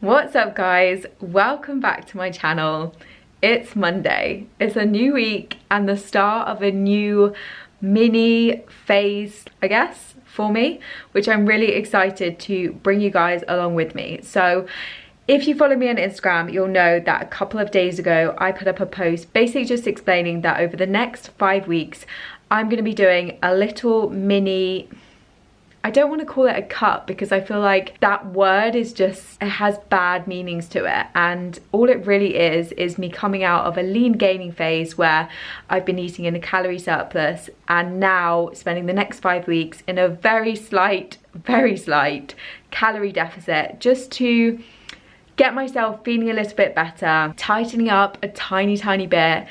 What's up guys, welcome back to my channel. It's Monday, it's a new week and the start of a new mini phase, I guess, for me, which I'm really excited to bring you guys along with me. So if you follow me on Instagram, you'll know that a couple of days ago I put up a post basically just explaining that over the next 5 weeks I'm going to be doing a little mini, I don't want to call it a cut because I feel like that word is just, it has bad meanings to it, and all it really is me coming out of a lean gaining phase where I've been eating in a calorie surplus and now spending the next 5 weeks in a very slight calorie deficit just to get myself feeling a little bit better, tightening up a tiny bit.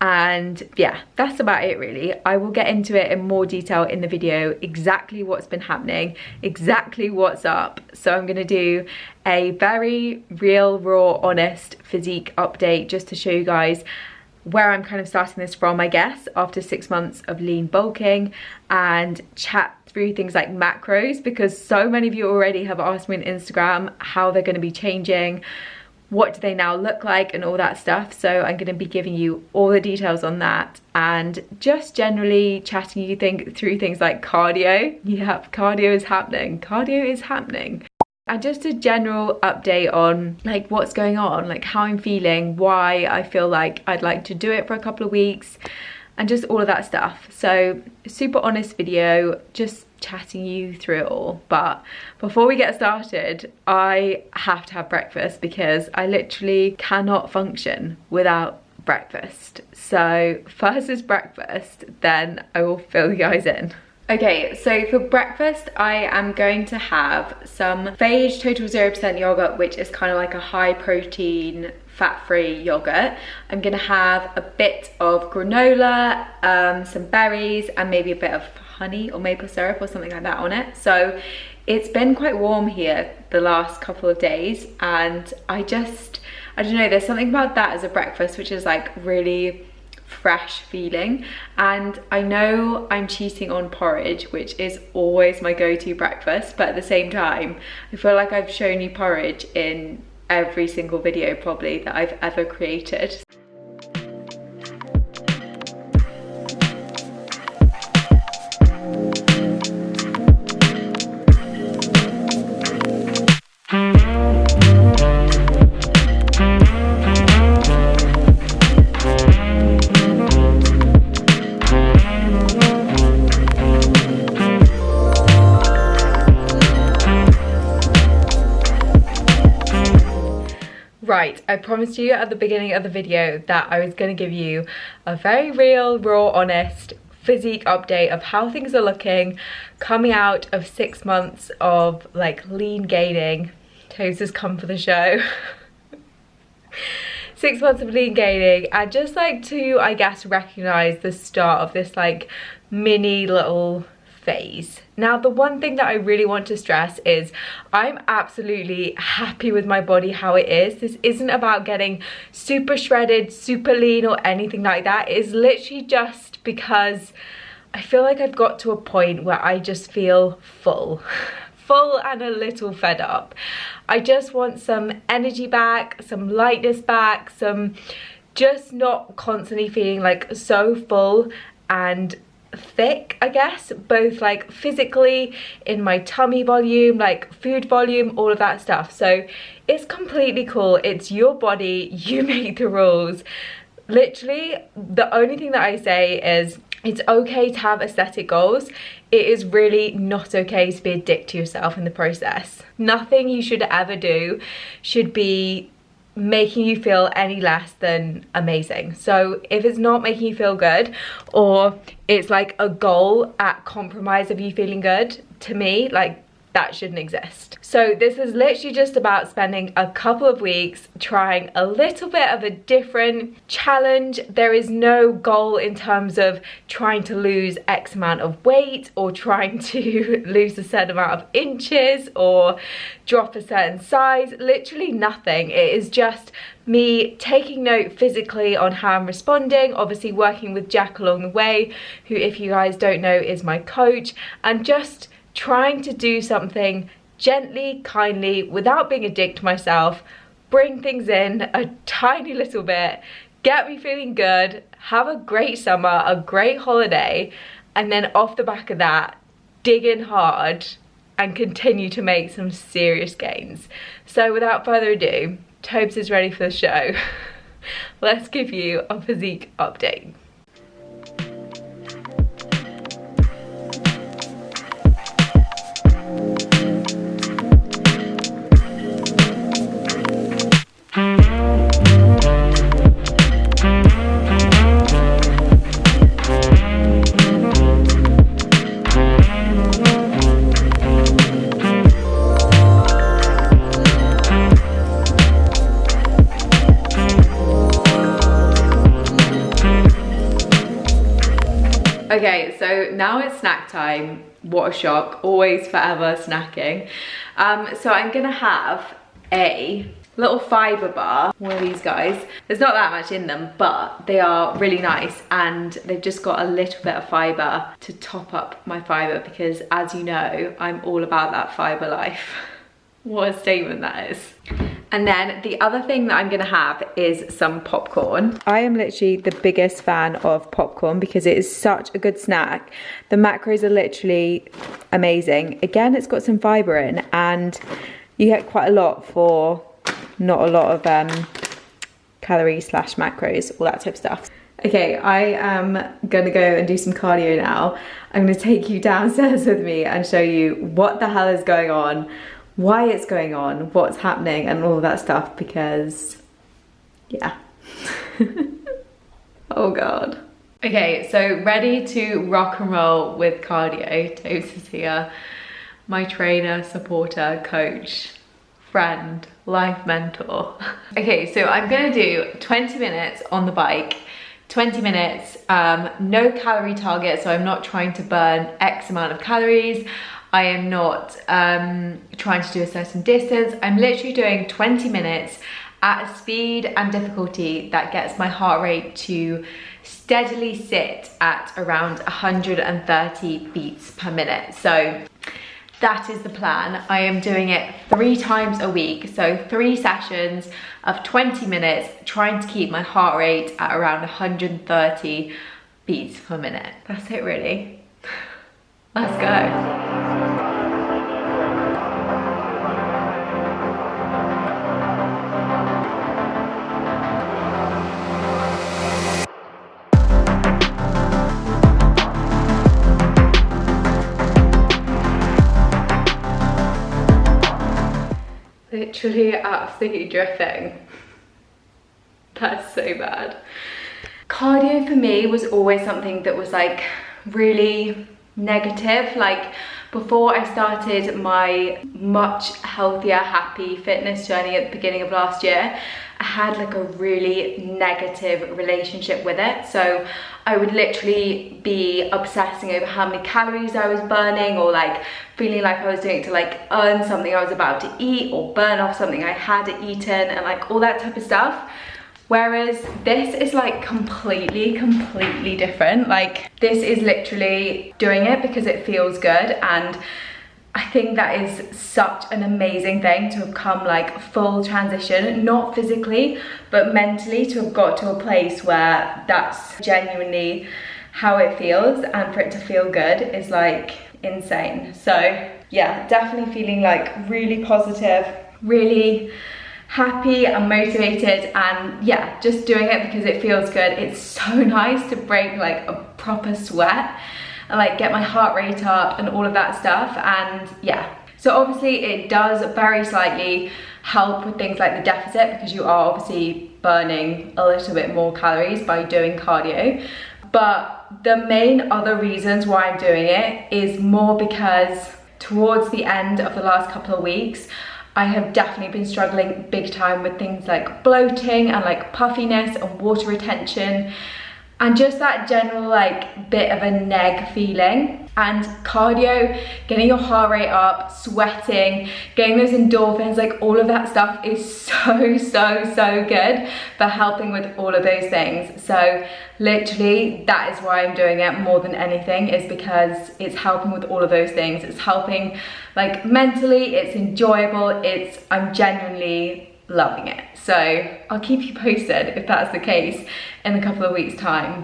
And yeah, that's about it really. I will get into it in more detail in the video, exactly what's been happening, exactly what's up. So I'm going to do a very real, raw, honest physique update just to show you guys where I'm kind of starting this from, I guess, after 6 months of lean bulking, and chat through things like macros, because so many of you already have asked me on Instagram how they're going to be changing, what do they now look like and all that stuff. So I'm going to be giving you all the details on that and just generally chatting you through things like cardio. Yep, cardio is happening. And just a general update on like what's going on, like how I'm feeling, why I feel like I'd like to do it for a couple of weeks, and just all of that stuff. So super honest video, just chatting you through it all. But before we get started, I have to have breakfast because I literally cannot function without breakfast. So first is breakfast, then I will fill you guys in. Okay, so for breakfast I am going to have some Phage Total 0% yogurt, which is kind of like a high protein fat-free yogurt. I'm gonna have a bit of granola, some berries, and maybe a bit of honey or maple syrup or something like that on it. So it's been quite warm here the last couple of days, and I don't know, there's something about that as a breakfast which is like really fresh feeling. And I know I'm cheating on porridge, which is always my go-to breakfast, but at the same time I feel like I've shown you porridge in every single video probably that I've ever created. Right, I promised you at the beginning of the video that I was going to give you a very real, raw, honest physique update of how things are looking coming out of 6 months of like lean gaining. Toes has come for the show. 6 months of lean gaining, and just like to, I guess, recognize the start of this like mini little phase. Now, the one thing that I really want to stress is I'm absolutely happy with my body how it is. This isn't about getting super shredded, super lean or anything like that. It is literally just because I feel like I've got to a point where I just feel full and a little fed up. I just want some energy back, some lightness back, some just not constantly feeling like so full and thick, I guess, both like physically in my tummy volume, like food volume, all of that stuff. So it's completely cool. It's your body, you make the rules. Literally the only thing that I say is it's okay to have aesthetic goals. It is really not okay to be a dick to yourself in the process. Nothing you should ever do should be making you feel any less than amazing. So if it's not making you feel good, or it's like a goal at compromise of you feeling good, to me, like, that shouldn't exist. So this is literally just about spending a couple of weeks trying a little bit of a different challenge. There is no goal in terms of trying to lose X amount of weight or trying to lose a certain amount of inches or drop a certain size, literally nothing. It is just me taking note physically on how I'm responding, obviously working with Jack along the way, who, if you guys don't know, is my coach, and just trying to do something gently, kindly, without being a dick to myself, bring things in a tiny little bit, get me feeling good, have a great summer, a great holiday, and then off the back of that, dig in hard and continue to make some serious gains. So without further ado, Tobes is ready for the show. Let's give you a physique update. Okay, so now it's snack time. What a shock, always forever snacking. So I'm gonna have a little fiber bar, one of these guys. There's not that much in them, but they are really nice and they've just got a little bit of fiber to top up my fiber because, as you know, I'm all about that fiber life. What a statement that is. And then the other thing that I'm gonna have is some popcorn. I am literally the biggest fan of popcorn because it is such a good snack. The macros are literally amazing. Again, it's got some fiber in and you get quite a lot for not a lot of calories / macros, all that type of stuff. Okay, I am gonna go and do some cardio now. I'm gonna take you downstairs with me and show you what the hell is going on, why it's going on, what's happening and all of that stuff because, yeah. Oh God. Okay, so ready to rock and roll with cardio. Tobes is here, my trainer, supporter, coach, friend, life mentor. Okay, so I'm gonna do 20 minutes on the bike, 20 minutes, no calorie target, so I'm not trying to burn X amount of calories. I am not trying to do a certain distance. I'm literally doing 20 minutes at a speed and difficulty that gets my heart rate to steadily sit at around 130 beats per minute. So that is the plan. I am doing it 3 times a week. So 3 sessions of 20 minutes, trying to keep my heart rate at around 130 beats per minute. That's it really. Let's go. Literally absolutely drifting. That's so bad. Cardio for me was always something that was like really negative. Like before I started my much healthier, happy fitness journey at the beginning of last year, I had like a really negative relationship with it. So I would literally be obsessing over how many calories I was burning, or like feeling like I was doing it to like earn something I was about to eat or burn off something I had eaten and like all that type of stuff. Whereas this is like completely different. Like this is literally doing it because it feels good, and I think that is such an amazing thing to have come like full transition, not physically, but mentally, to have got to a place where that's genuinely how it feels, and for it to feel good is like insane. So yeah, definitely feeling like really positive, really happy and motivated, and yeah, just doing it because it feels good. It's so nice to break like a proper sweat and like get my heart rate up and all of that stuff. And yeah, so obviously it does very slightly help with things like the deficit because you are obviously burning a little bit more calories by doing cardio. But the main other reasons why I'm doing it is more because towards the end of the last couple of weeks, I have definitely been struggling big time with things like bloating and like puffiness and water retention. and just that general like bit of a neg feeling. And cardio, getting your heart rate up, sweating, getting those endorphins, like all of that stuff is so good for helping with all of those things. So literally that is why I'm doing it more than anything, is because it's helping with all of those things. It's helping like mentally, it's enjoyable, I'm genuinely loving it. So I'll keep you posted if that's the case in a couple of weeks' time.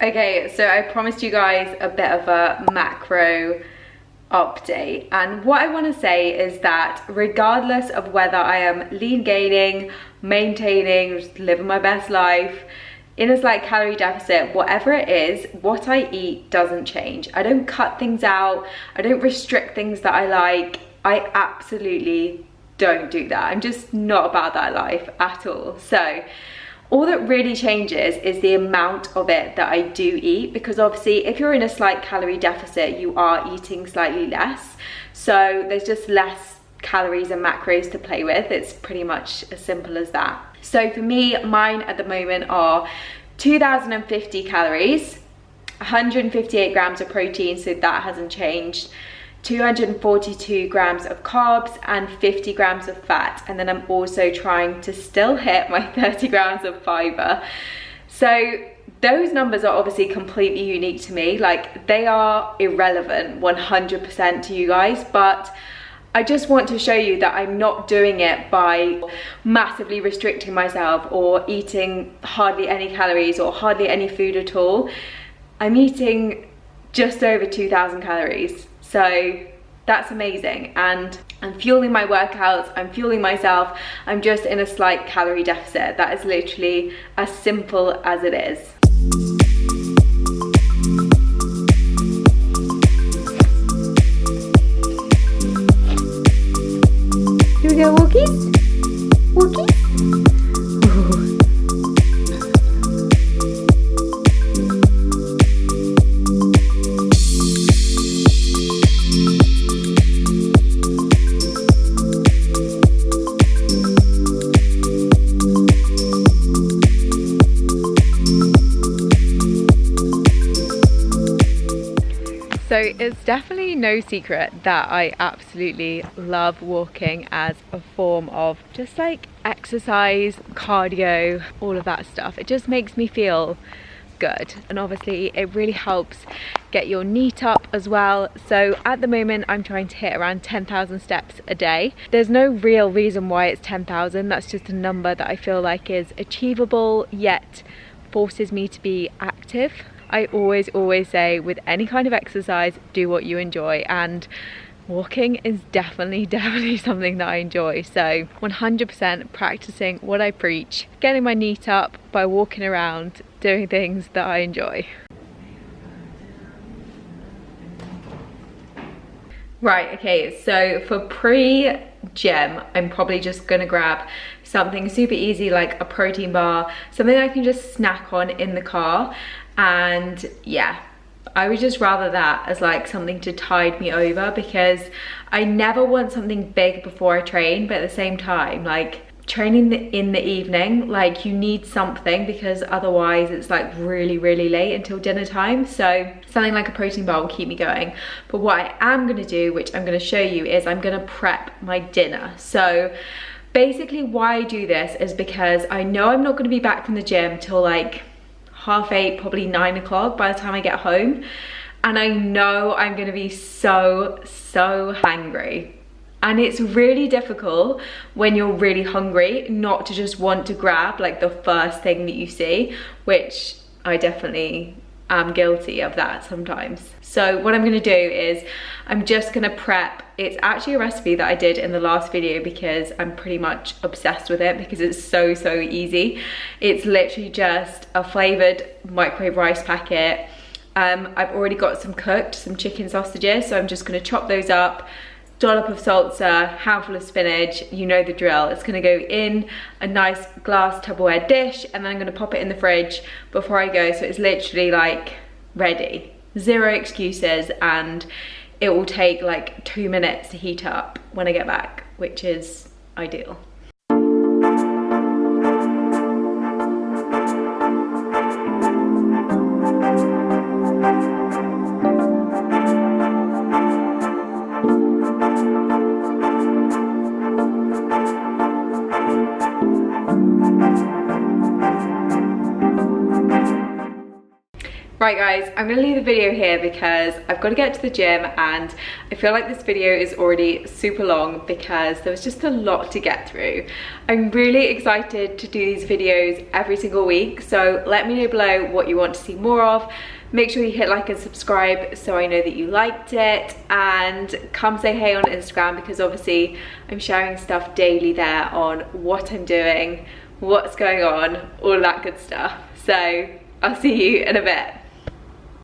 Okay, so I promised you guys a bit of a macro update, and what I want to say is that regardless of whether I am lean gaining, maintaining, just living my best life, in a slight calorie deficit, whatever it is, what I eat doesn't change. I don't cut things out, I don't restrict things that I like. I absolutely don't do that. I'm just not about that life at all. So all that really changes is the amount of it that I do eat, because obviously if you're in a slight calorie deficit, you are eating slightly less. So there's just less calories and macros to play with. It's pretty much as simple as that. So for me, mine at the moment are 2,050 calories, 158 grams of protein, so that hasn't changed, 242 grams of carbs and 50 grams of fat, and then I'm also trying to still hit my 30 grams of fiber. So those numbers are obviously completely unique to me, like they are irrelevant 100% to you guys, but I just want to show you that I'm not doing it by massively restricting myself or eating hardly any calories or hardly any food at all. I'm eating just over 2,000 calories. So that's amazing, and I'm fueling my workouts, I'm fueling myself, I'm just in a slight calorie deficit. That is literally as simple as it is. Here we go, walkies? Walkies? Ooh. So it's definitely no secret that I absolutely love walking as a form of just like exercise, cardio, all of that stuff. It just makes me feel good, and obviously it really helps get your NEAT up as well. So at the moment I'm trying to hit around 10,000 steps a day. There's no real reason why it's 10,000, that's just a number that I feel like is achievable yet forces me to be active. I always say with any kind of exercise, do what you enjoy, and walking is definitely something that I enjoy. So 100% practicing what I preach, getting my NEAT up by walking around, doing things that I enjoy. Right, okay, so for pre-gym, I'm probably just gonna grab something super easy like a protein bar, something I can just snack on in the car. And yeah, I would just rather that as like something to tide me over, because I never want something big before I train, but at the same time, like training in the evening, like you need something, because otherwise it's like really late until dinner time. So something like a protein bar will keep me going. But what I am gonna do, which I'm gonna show you, is I'm gonna prep my dinner. So basically why I do this is because I know I'm not gonna be back from the gym till like 8:30, probably 9 o'clock by the time I get home, and I know I'm gonna be so hungry. And it's really difficult when you're really hungry not to just want to grab like the first thing that you see, which I definitely am guilty of that sometimes. So what I'm gonna do is I'm just gonna prep. It's actually a recipe that I did in the last video because I'm pretty much obsessed with it because it's so easy. It's literally just a flavored microwave rice packet. I've already got some chicken sausages, so I'm just gonna chop those up, dollop of salsa, handful of spinach, you know the drill. It's gonna go in a nice glass Tupperware dish, and then I'm gonna pop it in the fridge before I go, so it's literally like ready. Zero excuses, and it will take like 2 minutes to heat up when I get back, which is ideal. Right guys, I'm gonna leave the video here because I've got to get to the gym, and I feel like this video is already super long because there was just a lot to get through. I'm really excited to do these videos every single week, so let me know below what you want to see more of. Make sure you hit like and subscribe so I know that you liked it, and come say hey on Instagram because obviously I'm sharing stuff daily there on what I'm doing, what's going on, all that good stuff. So I'll see you in a bit.